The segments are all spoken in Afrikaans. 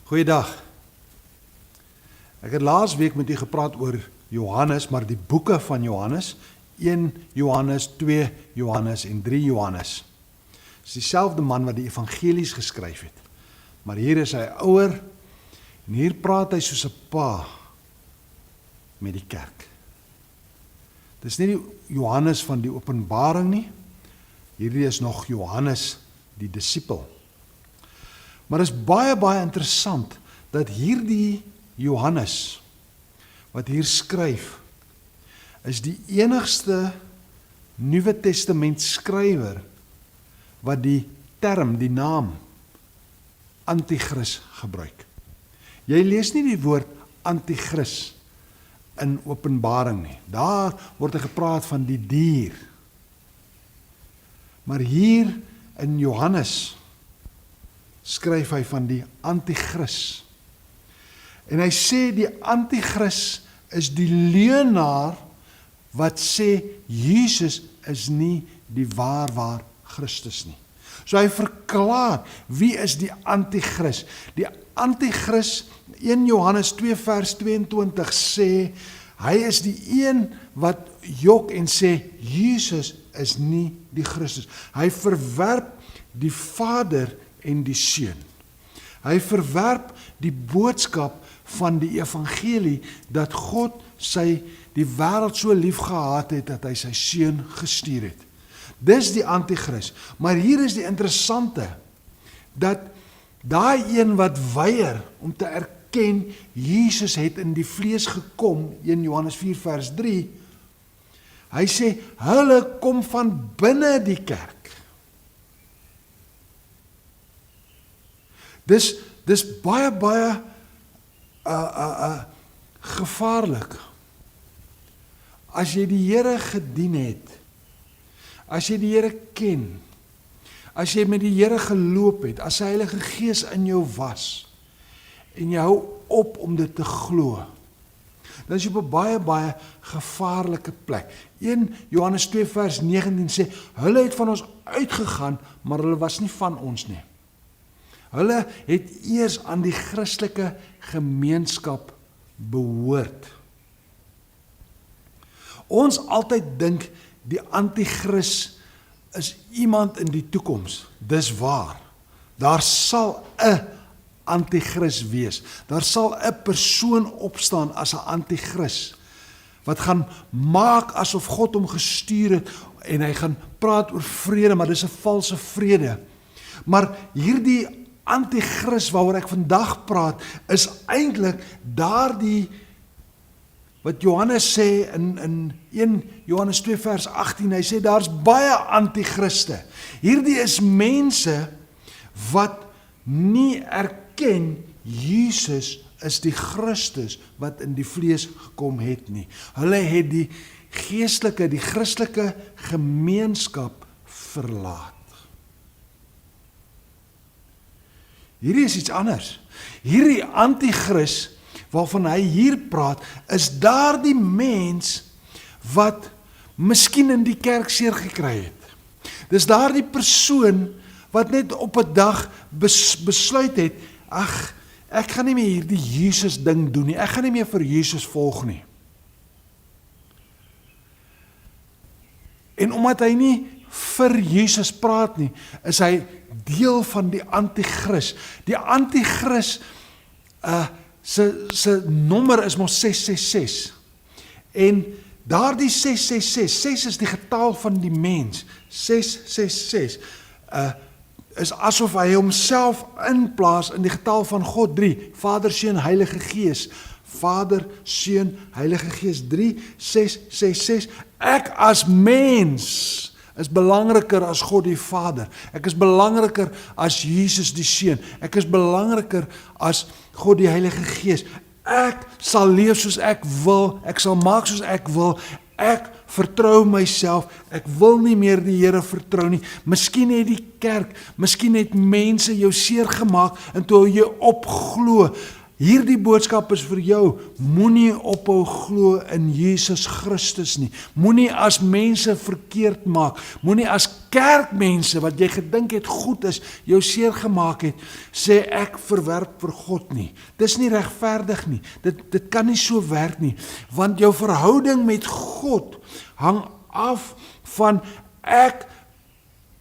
Goeiedag. Ek het laas week met u gepraat oor Johannes, maar die boeke van Johannes, 1 Johannes, 2 Johannes en 3 Johannes. Dit is dieselfde man wat die evangelies geskryf het. Maar hier is hy ouer en hier praat hy soos 'n pa met die kerk. Dit is nie die Johannes van die Openbaring nie. Hierdie is nog Johannes die disipel. Maar dit is baie interessant dat hierdie Johannes wat hier skryf is die enigste Nuwe Testament skrywer wat die term, die naam Antichrist gebruik. Jy lees nie die woord Antichrist in Openbaring nie. Daar word gepraat van die dier. Maar hier in Johannes skryf hy van die Antichrist. En hy sê die Antichrist is die leuenaar wat sê Jesus is nie die waar Christus nie. So hy verklaar wie is die Antichrist. Die Antichrist, 1 Johannes 2 vers 22 sê, hy is die een wat jok en sê Jesus is nie die Christus. Hy verwerp die Vader en die Seun. Hy verwerp die boodskap van die evangelie dat God die wêreld so lief gehad het dat hy sy Seun gestuur het. Dis die Antichrist. Maar hier is die interessante, dat daai een wat weier om te erken Jesus het in die vlees gekom, 1 Johannes 4 vers 3, hy sê, hulle kom van binne die kerk. Dis baie gevaarlik. As jy die Here gedien het, as jy die Here ken, as jy met die Here geloop het, as die Heilige Gees in jou was, en jy hou op om dit te glo, dan is jy op 'n baie gevaarlike plek. 1 Johannes 2 vers 19 sê, hulle het van ons uitgegaan, maar hulle was nie van ons nie. Hulle het eers aan die Christelike gemeenskap behoort. Ons altyd dink die Antichrist is iemand in die toekoms. Dis waar. Daar sal 'n Antichrist wees. Daar sal 'n persoon opstaan as 'n Antichrist wat gaan maak asof God hom gestuur het en hy gaan praat oor vrede, maar dis 'n valse vrede. Maar hierdie Antichrist waaroor ek vandag praat, is eintlik daardie wat Johannes sê in 1 Johannes 2 vers 18, hy sê daar's baie Antichriste. Hierdie is mense wat nie erken Jesus is die Christus wat in die vlees gekom het nie. Hulle het die geestelike, die Christelike gemeenskap verlaat. Hierdie is iets anders. Hierdie Antichrist waarvan hy hier praat, is daardie mens wat miskien in die kerk seer gekry het. Dis daardie persoon wat net op 'n dag besluit het, ek gaan nie meer hierdie Jesus ding doen nie, ek gaan nie meer vir Jesus volg nie. En omdat hy nie vir Jesus praat nie, is hy deel van die Antichrist. Die Antichrist sy nommer is mos 666. En daardie 666, 6 is die getal van die mens. 666 is asof hy homself inplaas in die getal van God 3. Vader, Seun, Heilige Gees. Vader, Seun, Heilige Gees 3, 666. Ek as mens is belangriker as God die Vader. Ek is belangriker as Jesus die Seun. Ek is belangriker as God die Heilige Gees. Ek sal leef soos ek wil. Ek sal maak soos ek wil. Ek vertrou myself. Ek wil nie meer die Here vertrou nie. Miskien het die kerk, miskien het mense jou seer gemaak en toe jy opglo. Hierdie boodskap is vir jou, moenie ophou glo in Jesus Christus nie. Moenie as mense verkeerd maak, moenie as kerkmense wat jy gedink het goed is, jou seer gemaak het, sê ek verwerp vir God nie. Dis nie regverdig nie, dit kan nie so werk nie, want jou verhouding met God hang af van ek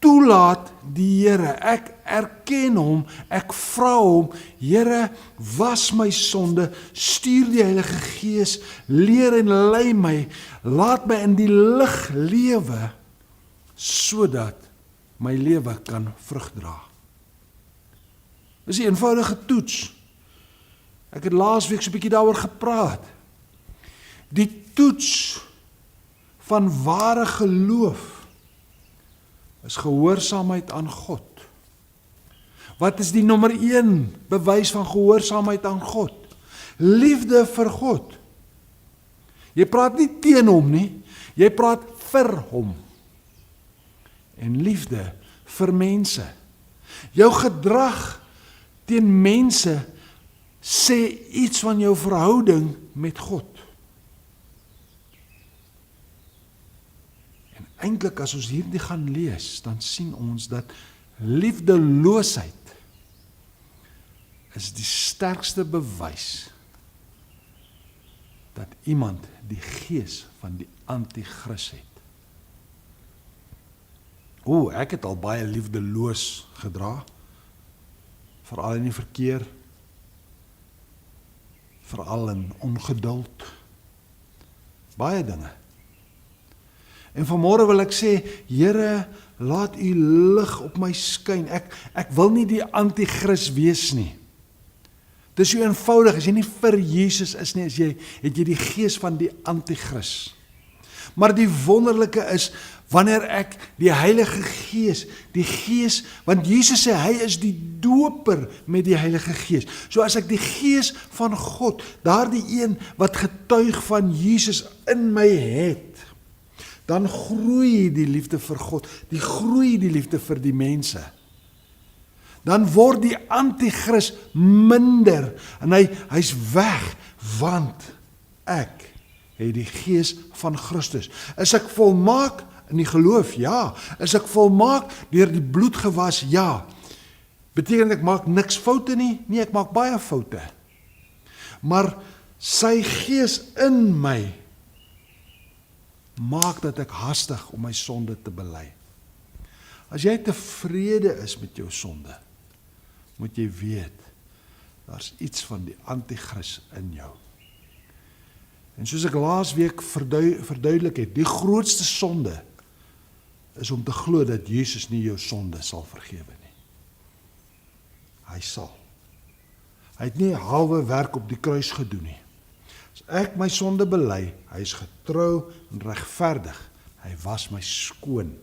toelaat die Here, ek erken hom, ek vra hom, Here, was my sonde, stuur die Heilige Gees, leer en lei my, laat my in die lig lewe, sodat my lewe kan vrug dra. Dis 'n eenvoudige toets. Ek het laasweek so 'n bietjie daaroor gepraat. Die toets van ware geloof is gehoorsaamheid aan God. Wat is die nommer 1 bewys van gehoorsaamheid aan God? Liefde vir God. Jy praat nie teen hom nie, jy praat vir hom. En liefde vir mense. Jou gedrag teen mense sê iets van jou verhouding met God. En eintlik as ons hierdie gaan lees, dan sien ons dat liefdeloosheid is die sterkste bewys dat iemand die gees van die anti-kris het. Ek het al baie liefdeloos gedra, veral in die verkeer, veral in ongeduld, baie dinge. En vanmôre wil ek sê, Here, laat u lig op my skyn. Ek wil nie die anti-kris wees nie. Dis so eenvoudig, as jy nie vir Jesus is nie, het jy die gees van die anti-kris. Maar die wonderlike is, wanneer ek die Heilige Gees, die Gees, want Jesus sê, hy is die doper met die Heilige Gees. So as ek die Gees van God, daardie een wat getuig van Jesus in my het, dan groei die liefde vir God, groei die liefde vir die mense. Dan word die anti-kris minder, en hy's weg, want ek het die Gees van Christus. Is ek volmaak in die geloof? Ja. Is ek volmaak deur die bloed gewas? Ja. Beteken ek maak niks foute nie? Nee, ek maak baie foute. Maar sy Gees in my maak dat ek hastig om my sonde te bely. As jy tevrede is met jou sonde, moet jy weet, daar's iets van die anti-kris in jou. En soos ek laasweek verduidelik het, die grootste sonde is om te glo dat Jesus nie jou sonde sal vergewe nie. Hy sal. Hy het nie halwe werk op die kruis gedoen nie. As ek my sonde bely, hy is getrou en regverdig. Hy was my skoon.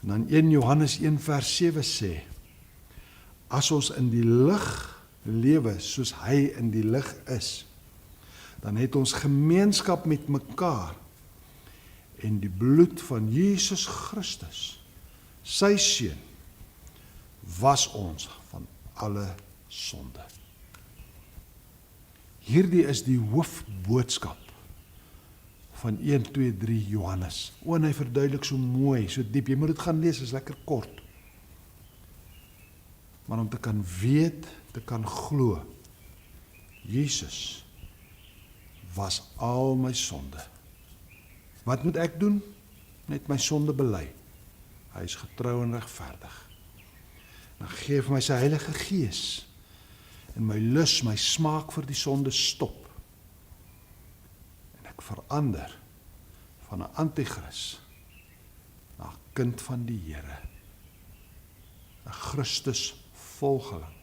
En dan 1 Johannes 1 vers 7 sê, as ons in die lig lewe soos hy in die lig is, dan het ons gemeenskap met mekaar en die bloed van Jesus Christus, sy seun, was ons van alle sonde. Hierdie is die hoofboodskap van 1, 2, 3 Johannes. En hy verduidelik so mooi, so diep. Jy moet dit gaan lees, is lekker kort. Maar om te kan weet, te kan glo, Jesus was al my sonde. Wat moet ek doen? Net my sonde bely. Hy is getrou en regverdig. Dan gee hy vir my sy Heilige Gees, en my lus, my smaak vir die sonde stop. En ek verander van 'n anti-kris na 'n kind van die Here. 'n Christus volgeling.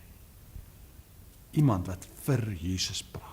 Iemand wat vir Jesus praat.